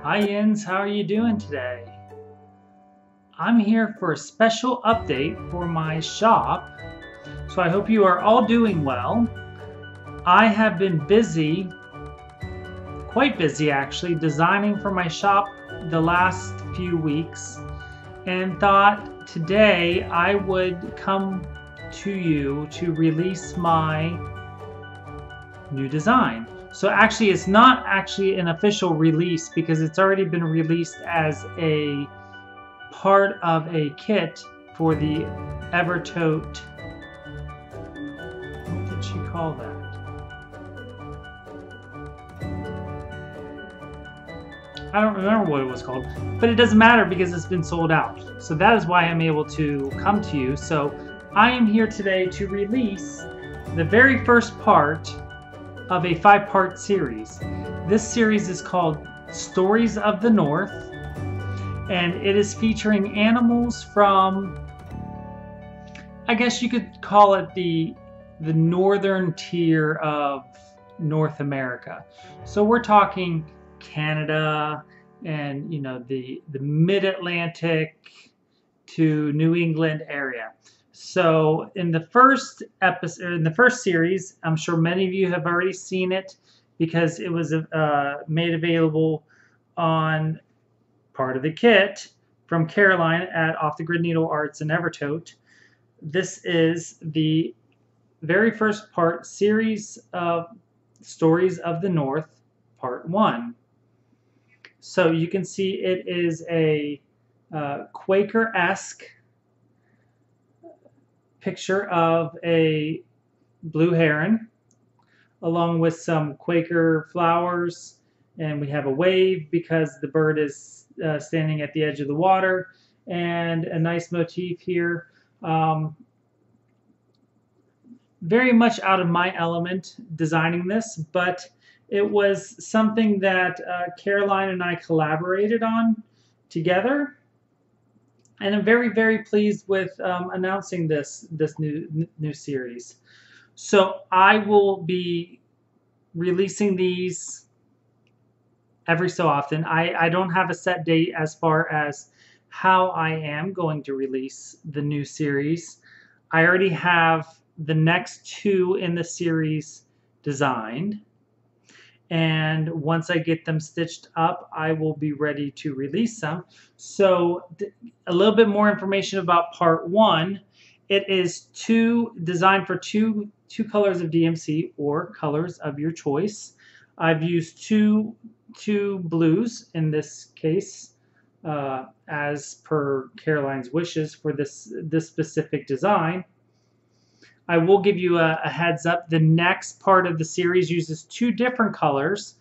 Hi Jens, how are you doing today? I'm here for a special update for my shop, so I hope you are all doing well. I have been busy, quite busy actually, designing for my shop the last few weeks and thought today I would come to you to release my new design. So actually it's not actually an official release because it's already been released as a part of a kit for the Evertote. What did she call that? I don't remember what it was called, but it doesn't matter because it's been sold out. So that is why I'm able to come to you. So I am here today to release the very first part of a 5-part series. This series is called Stories of the North, and it is featuring animals from, I guess you could call it the northern tier of North America. So we're talking Canada and the mid-Atlantic to New England area. So in the first episode, in the first series, I'm sure many of you have already seen it because it was made available on part of the kit from Caroline at Off the Grid Needle Arts and Evertote. This is the very first part, series of Stories of the North, part 1. So you can see it is a Quaker-esque picture of a blue heron along with some Quaker flowers, and we have a wave because the bird is standing at the edge of the water, and a nice motif here. Very much out of my element designing this, but it was something that Caroline and I collaborated on together, and I'm very, very pleased with announcing this new series. So I will be releasing these every so often. I don't have a set date as far as how I am going to release the new series. I already have the next 2 in the series designed, and once I get them stitched up, I will be ready to release them. So a little bit more information about part 1. It is designed for two colors of DMC or colors of your choice. I've used two blues in this case, as per Caroline's wishes for this specific design. I will give you a heads up. The next part of the series uses 2 different colors.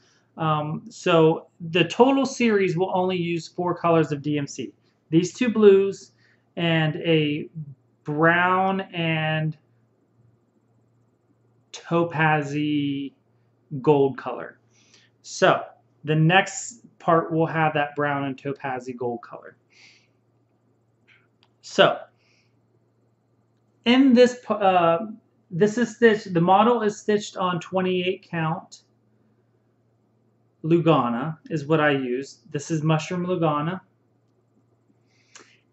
So the total series will only use 4 colors of DMC. These 2 blues and a brown and topaz-y gold color. So the next part will have that brown and topaz-y gold color. So in this, this is stitched, the model is stitched on 28 count Lugana is what I use. This is mushroom Lugana.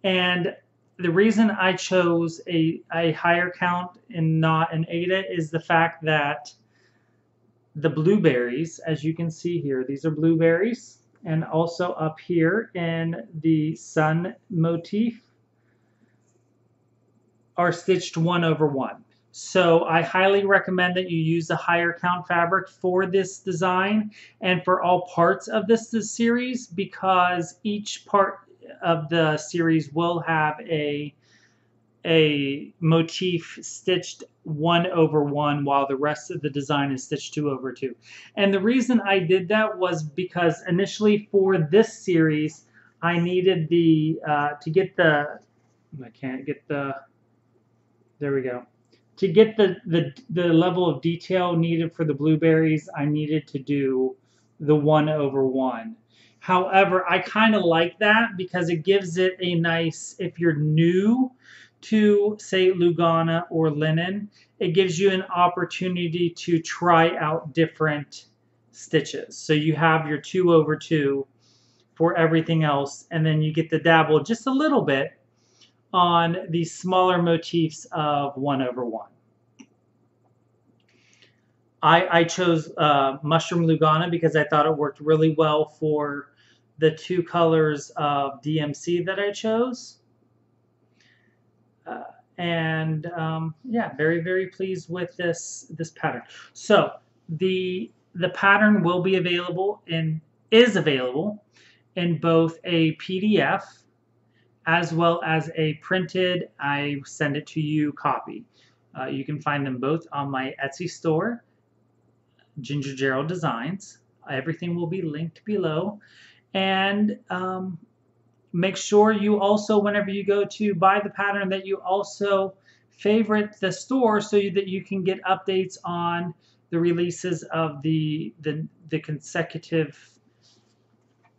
And the reason I chose a higher count and not an Aida is the fact that the blueberries, as you can see here, these are blueberries, and also up here in the sun motif are stitched 1/1. So I highly recommend that you use a higher count fabric for this design and for all parts of this series, because each part of the series will have a motif stitched 1/1 while the rest of the design is stitched 2/2. And the reason I did that was because initially for this series I needed the to get the, I can't get the, there we go. To get the level of detail needed for the blueberries, I needed to do the 1/1. However, I kind of like that because it gives it a nice, if you're new to, say, Lugana or linen, it gives you an opportunity to try out different stitches. So you have your 2/2 for everything else, and then you get to dabble just a little bit on these smaller motifs of 1/1. I chose Mushroom Lugana because I thought it worked really well for the two colors of DMC that I chose. Yeah, very, very pleased with this pattern. So the pattern will be available is available in both a PDF as well as a printed, I send it to you copy. You can find them both on my Etsy store, Ginger Gerald Designs. Everything will be linked below. And make sure you also, whenever you go to buy the pattern, that you also favorite the store so that you can get updates on the releases of the consecutive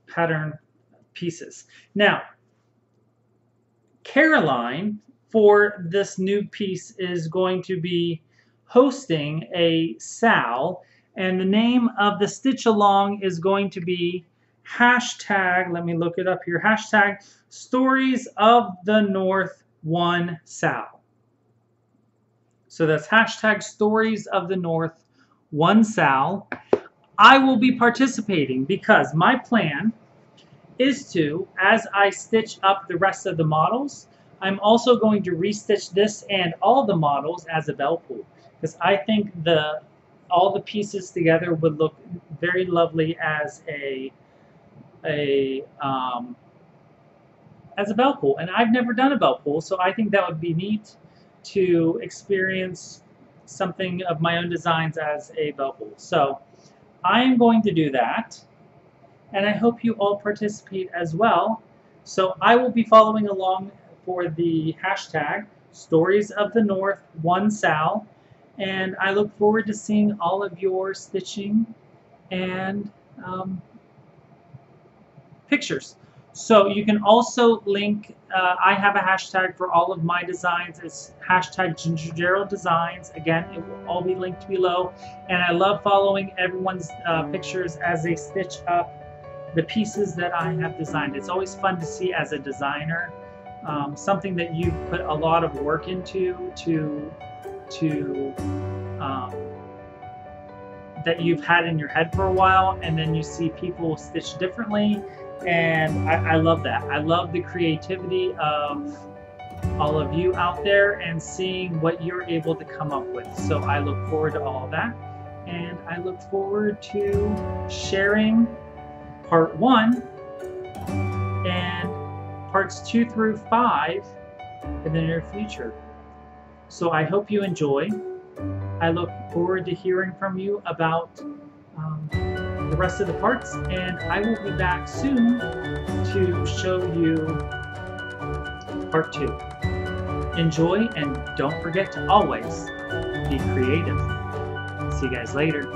pattern pieces. Now, Caroline, for this new piece, is going to be hosting a SAL, and the name of the stitch along is going to be hashtag, let me look it up here, hashtag Stories of the North 1 SAL. So that's hashtag Stories of the North 1 SAL. I will be participating because my plan is to, as I stitch up the rest of the models, I'm also going to restitch this and all the models as a bell pull, because I think all the pieces together would look very lovely as a bell pull. And I've never done a bell pull, so I think that would be neat to experience something of my own designs as a bell pull. So I am going to do that, and I hope you all participate as well. So I will be following along for the hashtag Stories of the North 1 SAL, and I look forward to seeing all of your stitching and pictures. So you can also link, I have a hashtag for all of my designs. It's hashtag Ginger Gerald Designs. Again, it will all be linked below. And I love following everyone's pictures as they stitch up the pieces that I have designed. It's always fun to see as a designer, something that you've put a lot of work into that you've had in your head for a while, and then you see people stitch differently. And I love that. I love the creativity of all of you out there and seeing what you're able to come up with. So I look forward to all of that. And I look forward to sharing part 1 and parts 2 through 5 in the near future. So I hope you enjoy. I look forward to hearing from you about the rest of the parts, and I will be back soon to show you part 2. Enjoy, and don't forget to always be creative. See you guys later.